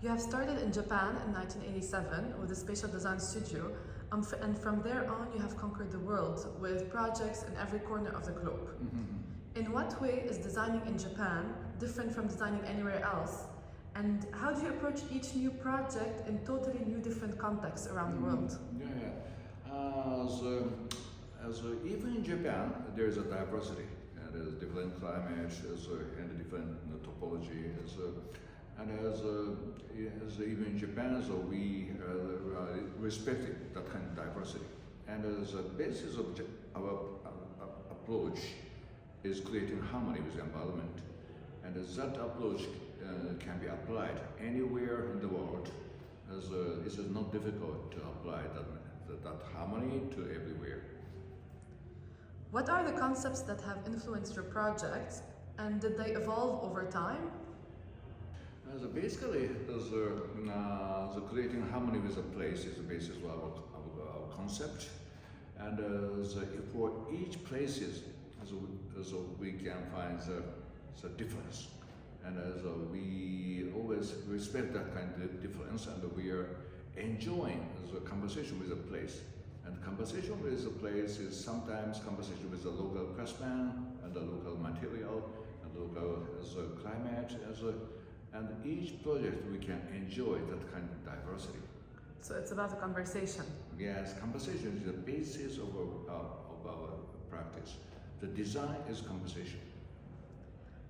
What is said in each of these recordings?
You have started in Japan in 1987 with a spatial design studio, and from there on you have conquered the world with projects in every corner of the globe. In what way is designing in Japan different from designing anywhere else? And how do you approach each new project in totally new different contexts around the world? Even in Japan, there is a diversity, and there's different climate, and different topology. Even in Japan, we respected that kind of diversity. And as a basis of our approach is creating harmony with the environment. And that approach can be applied anywhere in the world. It is not difficult to apply that harmony to everywhere. What are the concepts that have influenced your projects, and did they evolve over time? Basically, creating harmony with a place is the basis of our concept. And for each places, we can find the difference. And we always respect that kind of difference, and we are enjoying the conversation with the place. And conversation with the place is sometimes conversation with the local craftsman, and the local material, and local climate, and each project we can enjoy that kind of diversity. So it's about a conversation. Yes, conversation is the basis of our practice. The design is conversation.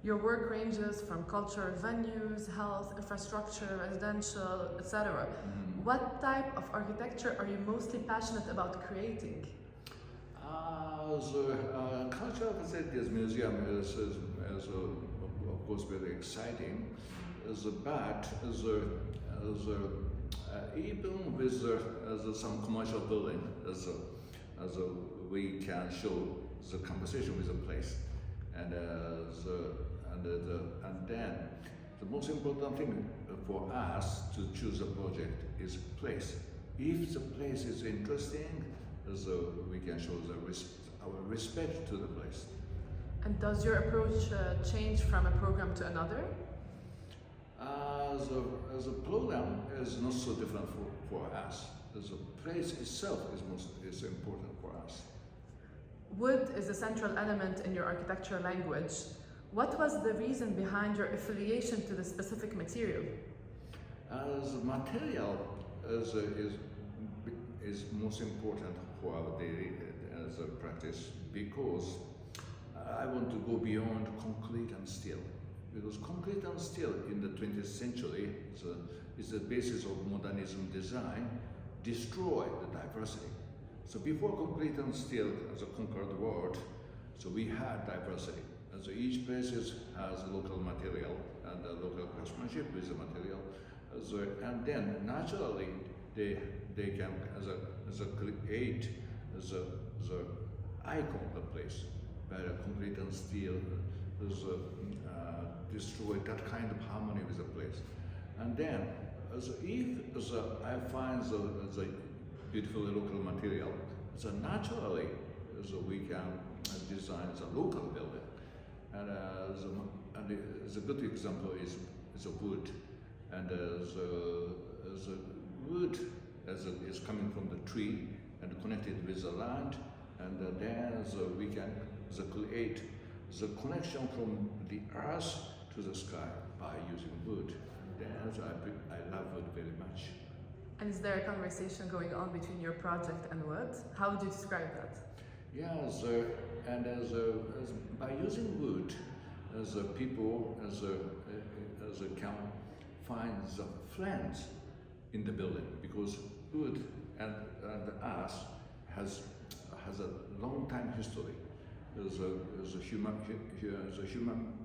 Your work ranges from cultural venues, health, infrastructure, residential, etc. What type of architecture are you mostly passionate about creating? The cultural facilities museum is of course very exciting. But even with some commercial building, we can show the conversation with the place, and then the most important thing for us to choose a project is place. If the place is interesting, we can show our respect to the place. And does your approach change from a program to another? The program is not so different for us. The place itself is important for us. Wood is a central element in your architectural language. What was the reason behind your affiliation to the specific material? The material is most important for our daily practice, because I want to go beyond concrete and steel. Because concrete and steel in the 20th century is the basis of modernism design, destroy the diversity. So before concrete and steel conquered the world, so we had diversity. And so each place has local material and local craftsmanship with the material. And then naturally they can create the icon of the place, where concrete and steel destroy that kind of harmony with the place. And then, if I find the beautiful local material, so naturally, we can design the local building. And the good example is the wood. And the wood is coming from the tree and connected with the land, and then we can create the connection from the earth to the sky by using wood. I love wood very much. And is there a conversation going on between your project and wood? How would you describe that? Yes, and by using wood, people can find the friends in the building, because wood and earth has a long time history.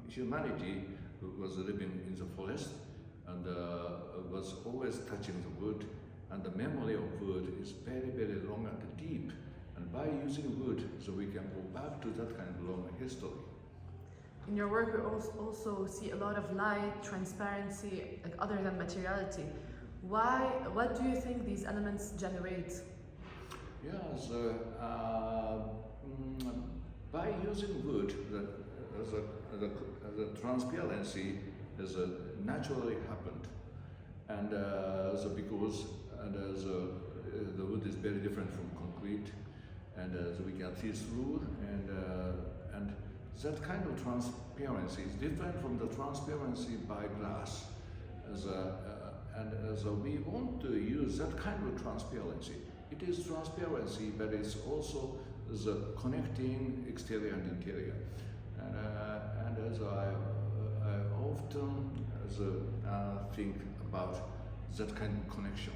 Humanity was living in the forest and was always touching the wood, and the memory of wood is very, very long and deep. And by using wood, so we can go back to that kind of long history. In your work, we also see a lot of light, transparency, like other than materiality. What do you think these elements generate? Yes, by using wood, the transparency has naturally happened, and because the wood is very different from concrete, and so we can see through, and that kind of transparency is different from the transparency by glass. So we want to use that kind of transparency. It is transparency, but it's also the connecting exterior and interior. And as I often think about that kind of connection.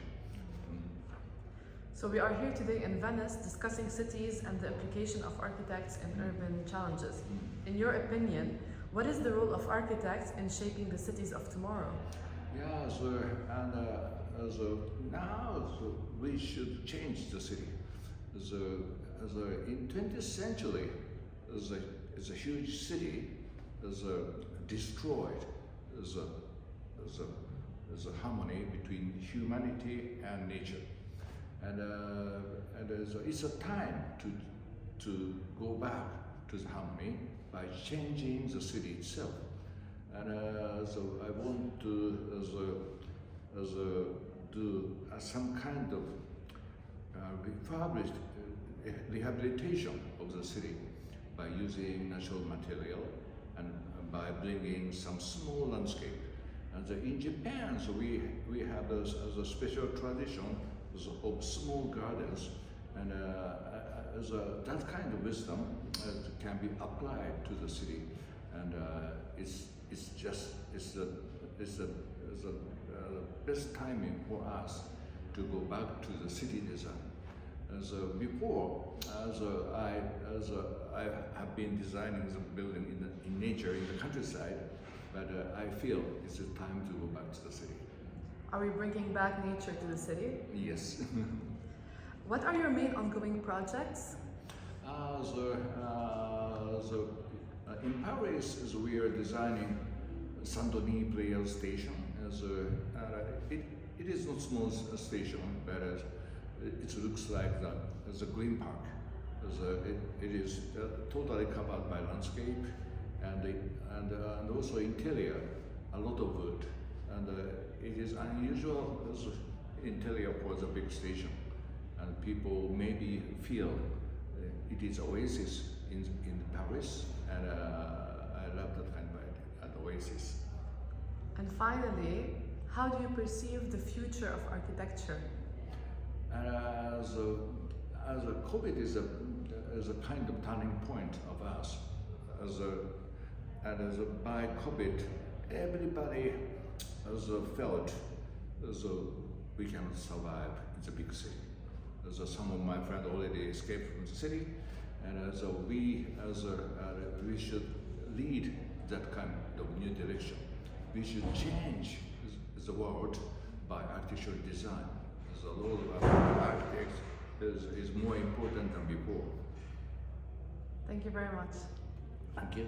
So we are here today in Venice discussing cities and the implication of architects in urban challenges. In your opinion, what is the role of architects in shaping the cities of tomorrow? Yeah, now we should change the city. In 20th century, a huge city destroyed the harmony between humanity and nature. It's a time to go back to the harmony by changing the city itself. So I want to do some kind of refurbished rehabilitation of the city by using natural material and by bringing some small landscape. And in Japan, so we have a special tradition of small gardens, and that kind of wisdom can be applied to the city, and it's the best timing for us to go back to the city design. Before, I have been designing the building in nature, in the countryside, but I feel it's a time to go back to the city. Are we bringing back nature to the city? Yes. What are your main ongoing projects? In Paris, we are designing Saint-Denis rail station. It is not small station, but it looks like the Green Park. It is totally covered by landscape, and also interior, a lot of wood, and it is unusual interior for the big station, and people maybe feel it is oasis in Paris, and I love that kind of oasis. And finally, how do you perceive the future of architecture? As a COVID is a kind of turning point of us. By COVID, everybody felt as we cannot survive in the big city. Some of my friends already escaped from the city, and we should lead that kind of new direction. We should change the world by architectural design. The role of architects is more important than before. Thank you very much. Thank you.